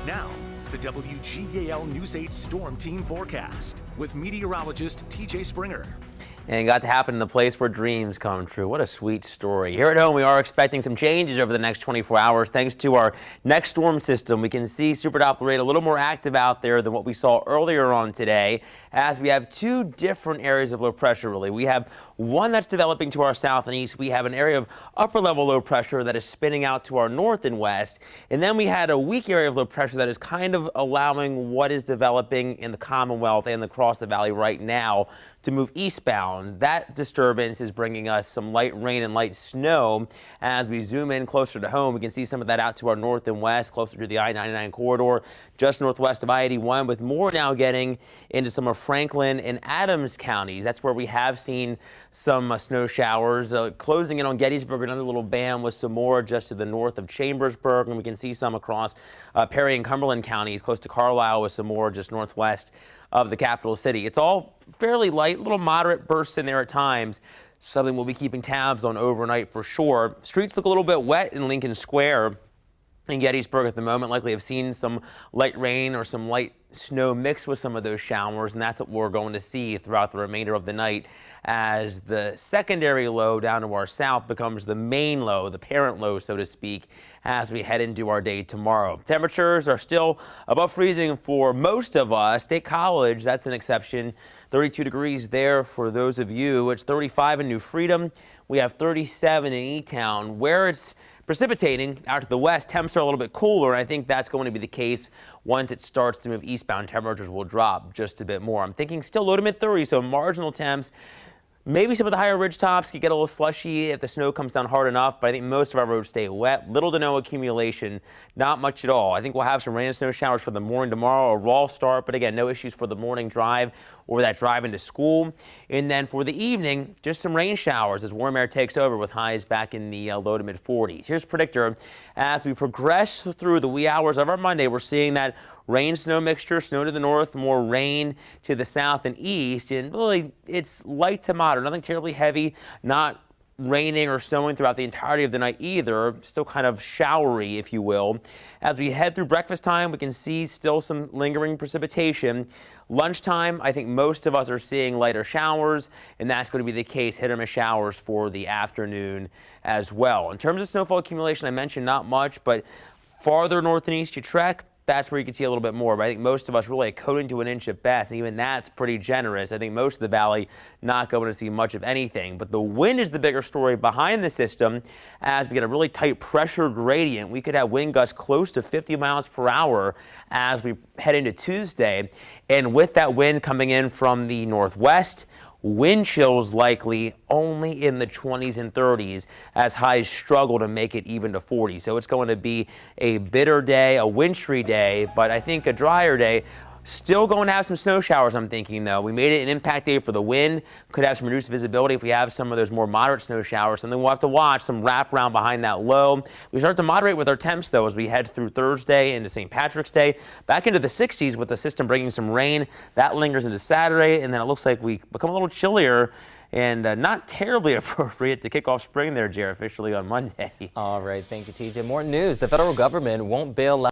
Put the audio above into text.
Now, the WGAL News 8 Storm Team forecast with meteorologist TJ Springer. And got to happen in the place where dreams come true. What a sweet story. Here at home, we are expecting some changes over the next 24 hours. Thanks to our next storm system, we can see Super Doppler 8 a little more active out there than what we saw earlier on today, as we have two different areas of low pressure, really. We have one that's developing to our south and east. We have an area of upper level low pressure that is spinning out to our north and west. And then we had a weak area of low pressure that is kind of allowing what is developing in the Commonwealth and across the valley right now to move eastbound. That disturbance is bringing us some light rain and light snow. As we zoom in closer to home, we can see some of that out to our north and west, closer to the I-99 corridor, just northwest of I-81, with more now getting into some of Franklin and Adams counties. That's where we have seen some snow showers. Closing in on Gettysburg, another little band with some more just to the north of Chambersburg, and we can see some across Perry and Cumberland counties, close to Carlisle, with some more just northwest of the capital city. It's all fairly light, little moderate bursts in there at times. Something we'll be keeping tabs on overnight for sure. Streets look a little bit wet in Lincoln Square in Gettysburg at the moment. Likely have seen some light rain or some light snow mixed with some of those showers, and that's what we're going to see throughout the remainder of the night as the secondary low down to our south becomes the main low, the parent low, so to speak, as we head into our day tomorrow. Temperatures are still above freezing for most of us. State College, that's an exception. 32 degrees there for those of you. It's 35 in New Freedom. We have 37 in E-Town. Where it's precipitating out to the west, temps are a little bit cooler, and I think that's going to be the case once it starts to move eastbound. Temperatures will drop just a bit more. I'm thinking still low to mid 30s, so marginal temps. Maybe some of the higher ridge tops could get a little slushy if the snow comes down hard enough, but I think most of our roads stay wet. Little to no accumulation, not much at all. I think we'll have some rain and snow showers for the morning tomorrow, a raw start, but again, no issues for the morning drive or that drive into school. And then for the evening, just some rain showers as warm air takes over with highs back in the low to mid 40s. Here's predictor. As we progress through the wee hours of our Monday, we're seeing that rain-snow mixture, snow to the north, more rain to the south and east. And really, it's light to moderate, nothing terribly heavy, not raining or snowing throughout the entirety of the night either. Still kind of showery, if you will. As we head through breakfast time, we can see still some lingering precipitation. Lunchtime, I think most of us are seeing lighter showers, and that's going to be the case, hit or miss showers for the afternoon as well. In terms of snowfall accumulation, I mentioned not much, but farther north and east you trek, that's where you can see a little bit more. But I think most of us really a coating to an inch at best, and even that's pretty generous. I think most of the valley not going to see much of anything. But the wind is the bigger story behind the system. As we get a really tight pressure gradient, we could have wind gusts close to 50 miles per hour as we head into Tuesday. And with that wind coming in from the northwest, wind chills likely only in the 20s and 30s as highs struggle to make it even to 40. So it's going to be a bitter day, a wintry day, but I think a drier day. Still going to have some snow showers, I'm thinking, though. We made it an impact day for the wind. Could have some reduced visibility if we have some of those more moderate snow showers. And then we'll have to watch some wraparound behind that low. We start to moderate with our temps, though, as we head through Thursday into St. Patrick's Day. Back into the 60s with the system bringing some rain. That lingers into Saturday, and then it looks like we become a little chillier and not terribly appropriate to kick off spring there, Jer, officially on Monday. All right, thank you, TJ. More news. The federal government won't bail out